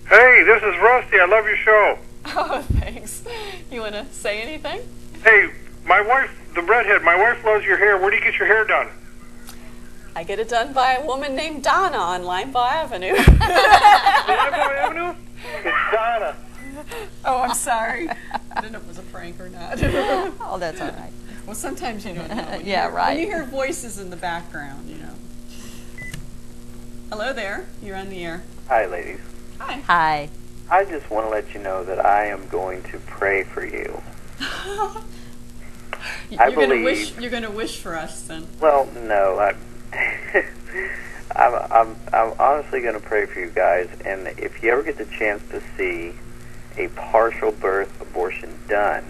Hey, this is Rusty. I love your show. Oh, thanks. You want to say anything? Hey, my wife, the redhead, my wife loves your hair. Where do you get your hair done? I get it done by a woman named Donna on Limbaugh Avenue. Limbaugh Avenue? It's Donna. Oh, I'm sorry. I didn't know if it was a prank or not. Oh, that's all right. Well, sometimes you don't know. Right. When you hear voices in the background, you know. Hello there. You're on the air. Hi, ladies. Hi. Hi. I just want to let you know that I am going to pray for you. You're going to wish for us then. Well, no. I'm honestly going to pray for you guys, and if you ever get the chance to see a partial birth abortion done,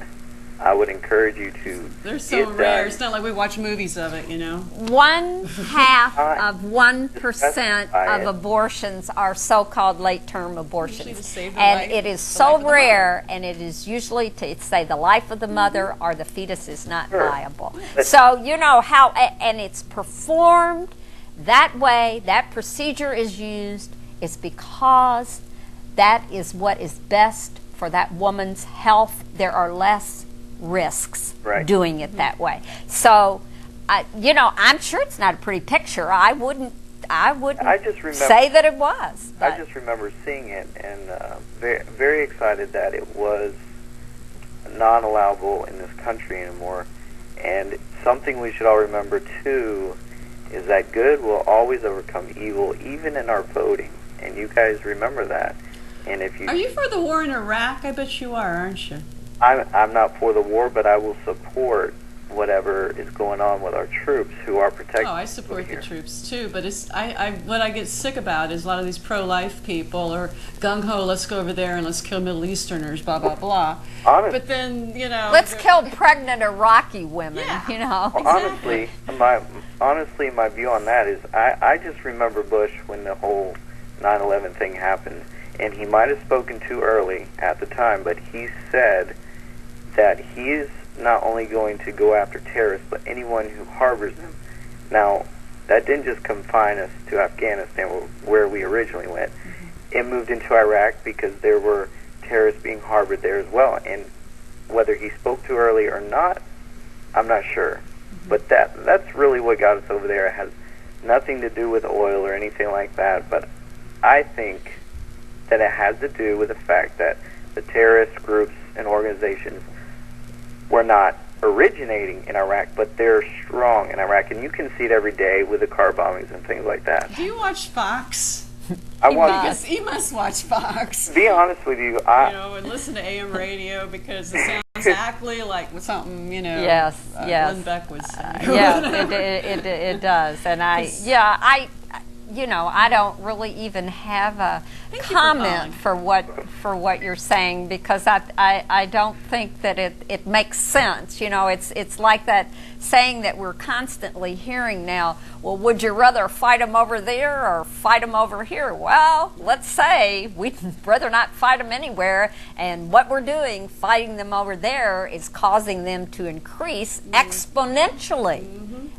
I would encourage you to They're so get rare. done. It's not like we watch movies of it, you know. 1/2 of 1% of it. abortions are so-called late-term Usually abortions, to save the and life- it is the so life of the rare, and it is usually to say the life of the mother or the fetus is not Sure. viable. So you know how, and it's performed that way. That procedure is used is because that is what is best for that woman's health. There are less risks Right. doing it that way. So, you know, I'm sure it's not a pretty picture. I wouldn't I just remember, say that it was. I but- just remember seeing it and very, very excited that it was non-allowable in this country anymore. And something we should all remember too is that good will always overcome evil, even in our voting. And you guys remember that. And if you, Are you for the war in Iraq? I bet you are, aren't you? I'm not for the war, but I will support whatever is going on with our troops who are protecting. Oh, I support the troops too, but it's what I get sick about is a lot of these pro-life people are gung ho. Let's go over there and let's kill Middle Easterners, blah blah blah. Honest, But then you know, Let's kill pregnant Iraqi women, Yeah. you know. honestly, my view on that is I just remember Bush when the whole 9/11 thing happened, and he might have spoken too early at the time, but he said that he is not only going to go after terrorists, but anyone who harbors them. Now, that didn't just confine us to Afghanistan, where we originally went. It moved into Iraq because there were terrorists being harbored there as well. And whether he spoke too early or not, I'm not sure. But that's really what got us over there. It has nothing to do with oil or anything like that. But I think that it has to do with the fact that the terrorist groups and organizations were not originating in Iraq, but they're strong in Iraq, and you can see it every day with the car bombings and things like that. do you watch Fox? I want Because he must watch Fox. to be honest with you. You know, and listen to AM radio because it sounds exactly like something you know. Yes, yes. Glenn Beck would say. Yes, it does. And you know, I don't really even have a comment for what you're saying, because I don't think that it makes sense. You know, it's like that saying that we're constantly hearing now. Well, would you rather fight them over there or fight them over here? Well, let's say we'd rather not fight them anywhere, and what we're doing, fighting them over there, is causing them to increase exponentially.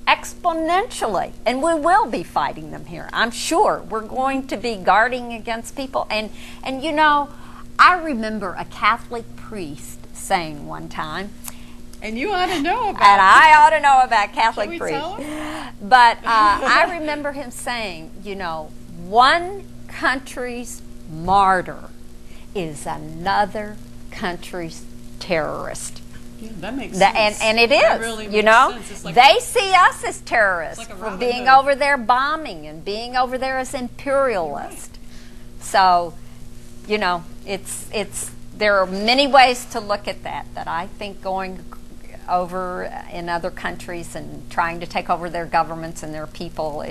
Exponentially, and we will be fighting them here. I'm sure we're going to be guarding against people, and you know, I remember a Catholic priest saying one time, And you ought to know about. and I ought to know about Catholic Can we priests, tell him? but I remember him saying, you know, one country's martyr is another country's terrorist. Yeah, that makes sense. And it is, That really you makes know, sense. It's like they see us as terrorists It's like a for Robin being Hood. over there bombing and being over there as imperialists. So, you know, there are many ways to look at that I think going over in other countries and trying to take over their governments and their people,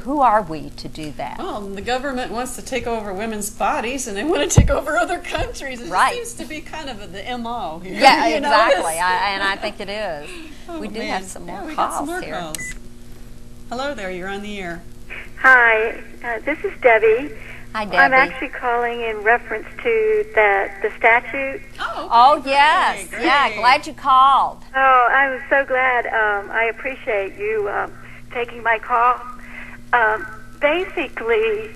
who are we to do that? Well, the government wants to take over women's bodies, and they want to take over other countries. It Right. seems to be kind of the MO here. Yeah, you know? exactly. I think it is. Oh, We do man. have some more Yeah, we got some calls more here. calls. Hello there, you're on the air. Hi, this is Debbie. Hi, Debbie. I'm actually calling in reference to the statute. Oh, yes. great. Yeah, glad you called. Oh, I was so glad. I appreciate you taking my call. Basically,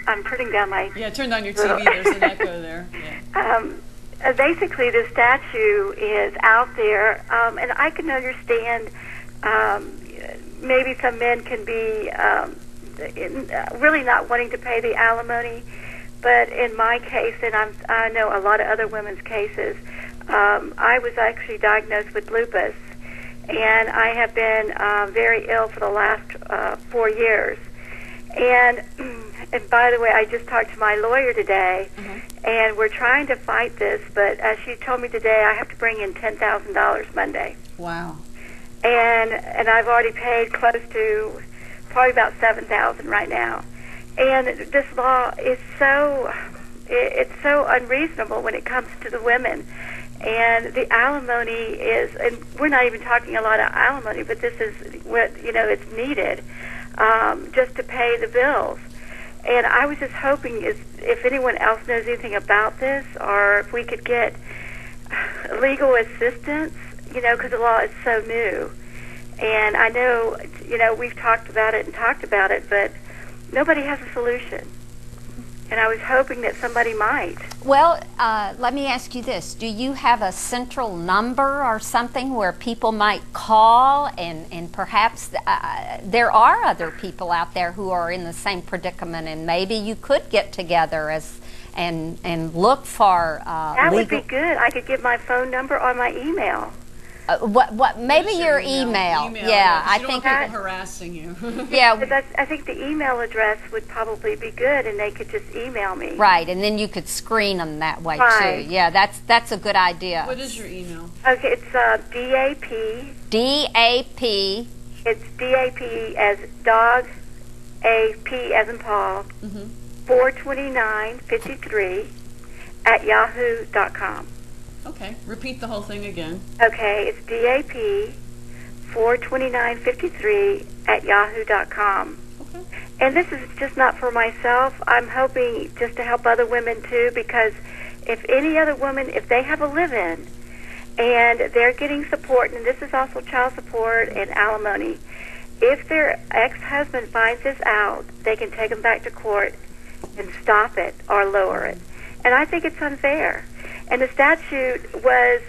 I'm putting down my... Yeah, turn on your TV, there's an echo there. Yeah. Basically, the statue is out there, and I can understand maybe some men can be really not wanting to pay the alimony, but in my case, and I know a lot of other women's cases, I was actually diagnosed with lupus, and I have been very ill for the last 4 years. And by the way, I just talked to my lawyer today, and we're trying to fight this, but she told me today I have to bring in $10,000 Monday. Wow. And I've already paid close to probably about $7,000 right now. And this law is so it's so unreasonable when it comes to the women. And the alimony is, and we're not even talking a lot of alimony, but this is what, it's needed just to pay the bills. And I was just hoping if anyone else knows anything about this, or if we could get legal assistance, because the law is so new. And I know, we've talked about it, but nobody has a solution. And I was hoping that somebody might. Well, let me ask you this. Do you have a central number or something where people might call and perhaps there are other people out there who are in the same predicament, and maybe you could get together and look for that would be good. I could give my phone number or my email. Maybe your email. Yeah, I think people harassing you. Yeah, I think the email address would probably be good, and they could just email me. Right, and then you could screen them that way too. Yeah, that's a good idea. What is your email? Okay, it's DAP. DAP. It's DAP as dog, AP as in Paul. 42953 at yahoo.com. Okay, repeat the whole thing again. Okay, it's DAP 42953 at yahoo.com. Okay. And this is just not for myself. I'm hoping just to help other women too, because if any other woman, if they have a live-in and they're getting support, and this is also child support and alimony, if their ex-husband finds this out, they can take them back to court and stop it or lower it. And I think it's unfair. And the statute was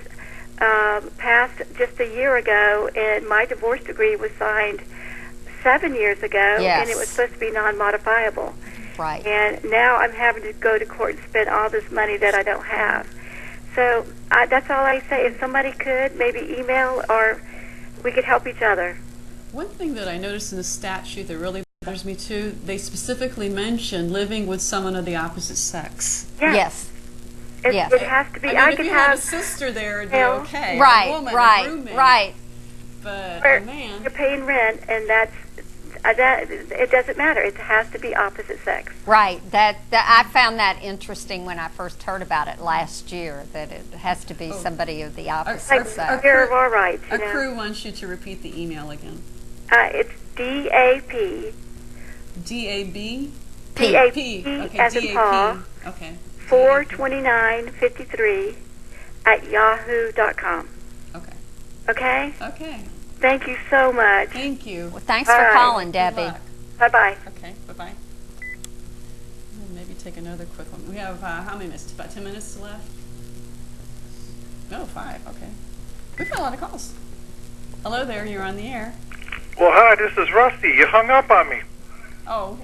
passed just a year ago, and my divorce decree was signed 7 years ago, and it was supposed to be non-modifiable. Right. And now I'm having to go to court and spend all this money that I don't have. So that's all I say. If somebody could, maybe email, or we could help each other. One thing that I noticed in the statute that really bothers me too, they specifically mention living with someone of the opposite sex. Yes. It has to be. I mean, if you had a sister there, it'd be okay. Right, a woman, right, a roommate. right. But or a man, you're paying rent, and that it doesn't matter. It has to be opposite sex. Right. That I found that interesting when I first heard about it last year. That it has to be somebody of the opposite sex. You're all right. Our crew wants you to repeat the email again. It's DAP. DAB. DAP Okay. as in Paul. Okay. 42953 at yahoo.com. Okay. Okay? Okay. Thank you so much. Thank you. Well, thanks for calling, Debbie. Bye-bye. Okay, bye-bye. Maybe take another quick one. We have, how many minutes? About 10 minutes left? No, 5. Okay. We've got a lot of calls. Hello there, you're on the air. Well, hi, this is Rusty. You hung up on me. Oh,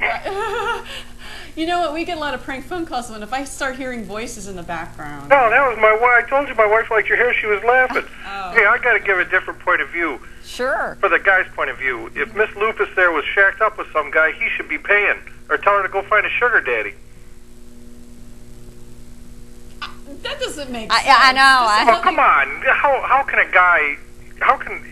you know what? We get a lot of prank phone calls, and if I start hearing voices in the background. No, that was my wife. I told you my wife liked your hair. She was laughing. Oh. Hey, I got to give a different point of view. Sure. For the guy's point of view. If Miss Lupus there was shacked up with some guy, he should be paying. Or tell her to go find a sugar daddy. That doesn't make sense. I know. Oh, come on. How can a guy... How can...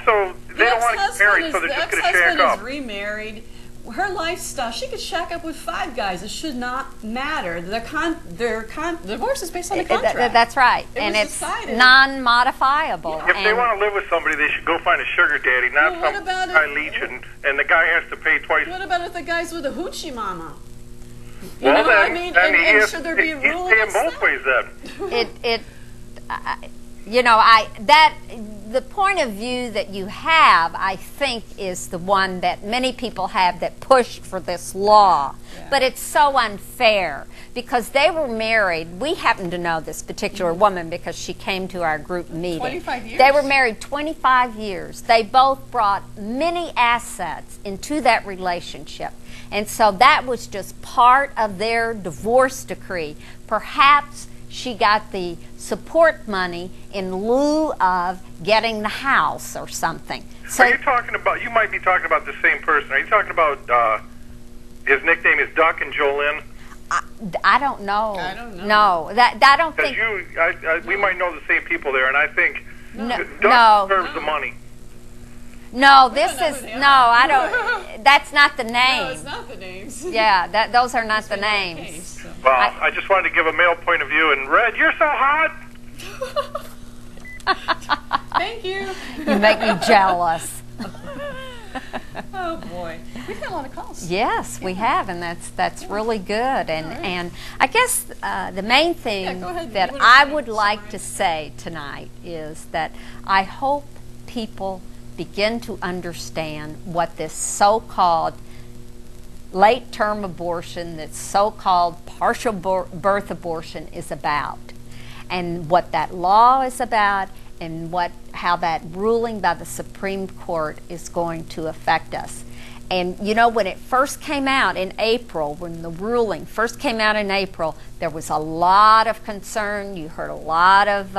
So they don't want to get married, so they're just going to shack up. The ex-husband is remarried. Her lifestyle, she could shack up with 5 guys. It should not matter. The divorce is based on a contract. That's right. And it's non-modifiable. If they want to live with somebody, they should go find a sugar daddy, not some guy leech, and the guy has to pay twice. What about if the guy's with a hoochie mama? You know what I mean? And should there be a rule against that? He's paying both ways then. The point of view that you have, I think, is the one that many people have that pushed for this law. Yeah. But it's so unfair because they were married. We happen to know this particular woman because she came to our group meeting. 25 years? They were married 25 years. They both brought many assets into that relationship. And so that was just part of their divorce decree. Perhaps she got the support money in lieu of getting the house or something. So are you talking about, you might be talking about the same person. Are you talking about, his nickname is Duck and Jolene? I don't know. I don't know. No, I don't think. We might know the same people there, and I think Duck deserves the money. No, this is, no, I don't. that's not the name. No, it's not the names. Yeah, those are not the names. Well, I just wanted to give a male point of view. And Red, you're so hot. Thank you. You make me jealous. Oh boy, we've had a lot of calls. Yes, we have, and that's really good. And I guess the main thing that I would like to say tonight is that I hope people begin to understand what this so-called late-term abortion, that so-called partial birth abortion is about, and what that law is about, and how that ruling by the Supreme Court is going to affect us. And you know, when it first came out in April, when the ruling first came out in April, there was a lot of concern. You heard a lot of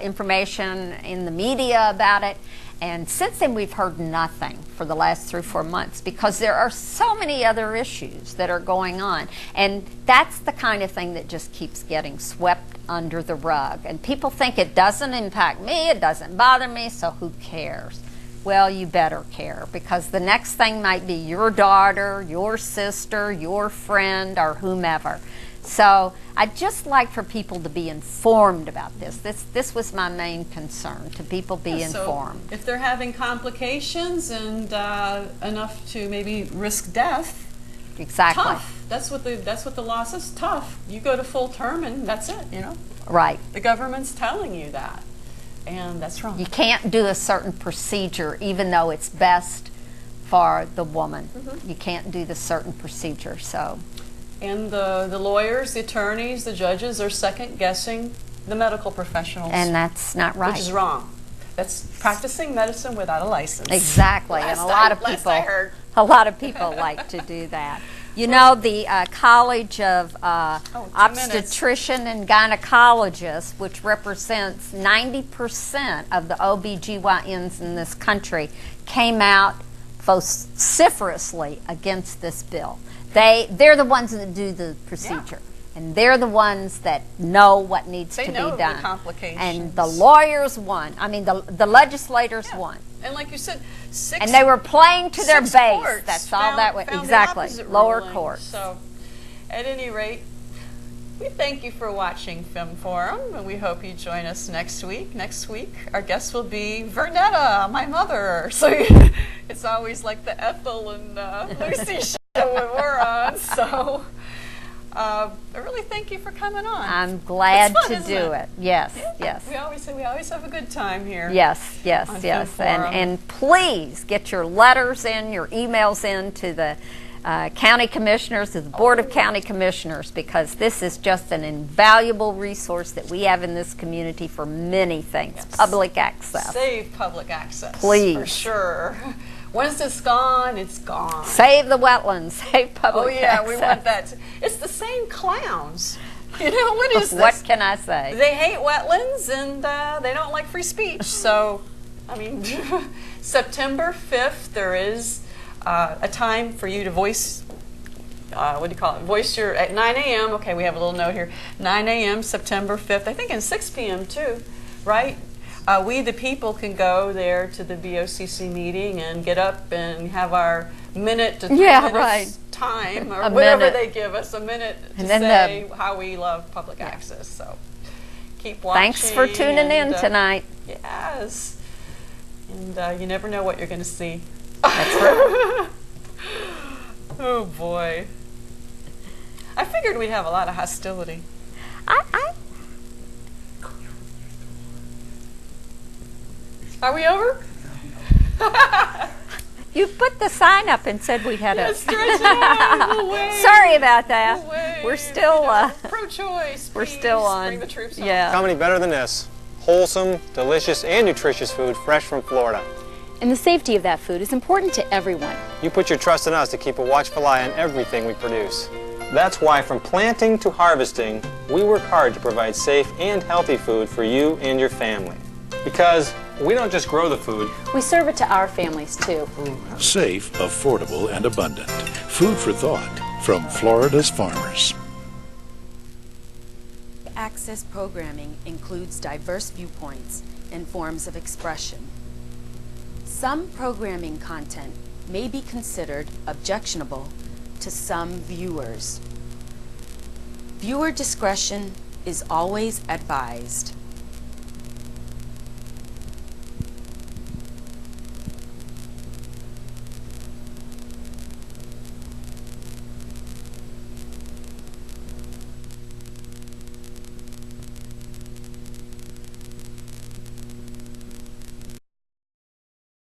information in the media about it. And since then, we've heard nothing for the last 3 or 4 months, because there are so many other issues that are going on. And that's the kind of thing that just keeps getting swept under the rug. And people think it doesn't impact me, it doesn't bother me, so who cares? Well, you better care, because the next thing might be your daughter, your sister, your friend, or whomever. So I'd just like for people to be informed about this. This was my main concern, to people be informed. So if they're having complications and enough to maybe risk death, exactly. Tough. That's what the law says. Tough. You go to full term and that's it. You know. Right. The government's telling you that, and that's wrong. You can't do a certain procedure, even though it's best for the woman. You can't do the certain procedure. So. And the lawyers, the attorneys, the judges are second-guessing the medical professionals. And that's not right. Which is wrong. That's practicing medicine without a license. Exactly. And a lot of people like to do that. You know, the College of Obstetrician and Gynecologists, which represents 90% of the OBGYNs in this country, came out vociferously against this bill. They're the ones that do the procedure, and they're the ones that know what needs to be done. The complications. And the lawyers won. I mean, the legislators won. And like you said, and they were playing to their base. Courts That's all that was. Exactly. Lower courts. So, at any rate, we thank you for watching Femme Forum, and we hope you join us next week. Next week, our guest will be Vernetta, my mother. So it's always like the Ethel and Lucy show when we're on. So I really thank you for coming on. I'm glad fun, to do it. Yes, yes. We always say we always have a good time here. Yes, yes, yes. And please get your letters in, your emails in to the county commissioners, to the Board of County Commissioners, because this is just an invaluable resource that we have in this community for many things. Yes. Public access. Save public access. Please. For sure. Once it's gone, it's gone. Save the wetlands. Save public access. Oh yeah, we want that. It's the same clowns. You know, what is this? What can I say? They hate wetlands and they don't like free speech. So, I mean, September 5th, there is a time for you to voice, what do you call it? Voice your, at 9 a.m. Okay, we have a little note here. 9 a.m. September 5th. I think in 6 p.m. too, right? We, the people, can go there to the BOCC meeting and get up and have our minute to 3 minutes time, or whatever they give us, a minute to say how we love public access. So keep watching. Thanks for tuning in tonight. Yes. And you never know what you're going to see. That's right. Oh boy. I figured we'd have a lot of hostility. Are we over? You put the sign up and said we had a... We'll Sorry about that. We're still... pro-choice. We're still on. Bring the troops yeah. Comedy better than this. Wholesome, delicious, and nutritious food fresh from Florida. And the safety of that food is important to everyone. You put your trust in us to keep a watchful eye on everything we produce. That's why from planting to harvesting, we work hard to provide safe and healthy food for you and your family. Because we don't just grow the food. We serve it to our families, too. Safe, affordable, and abundant. Food for thought from Florida's farmers. Access programming includes diverse viewpoints and forms of expression. Some programming content may be considered objectionable to some viewers. Viewer discretion is always advised.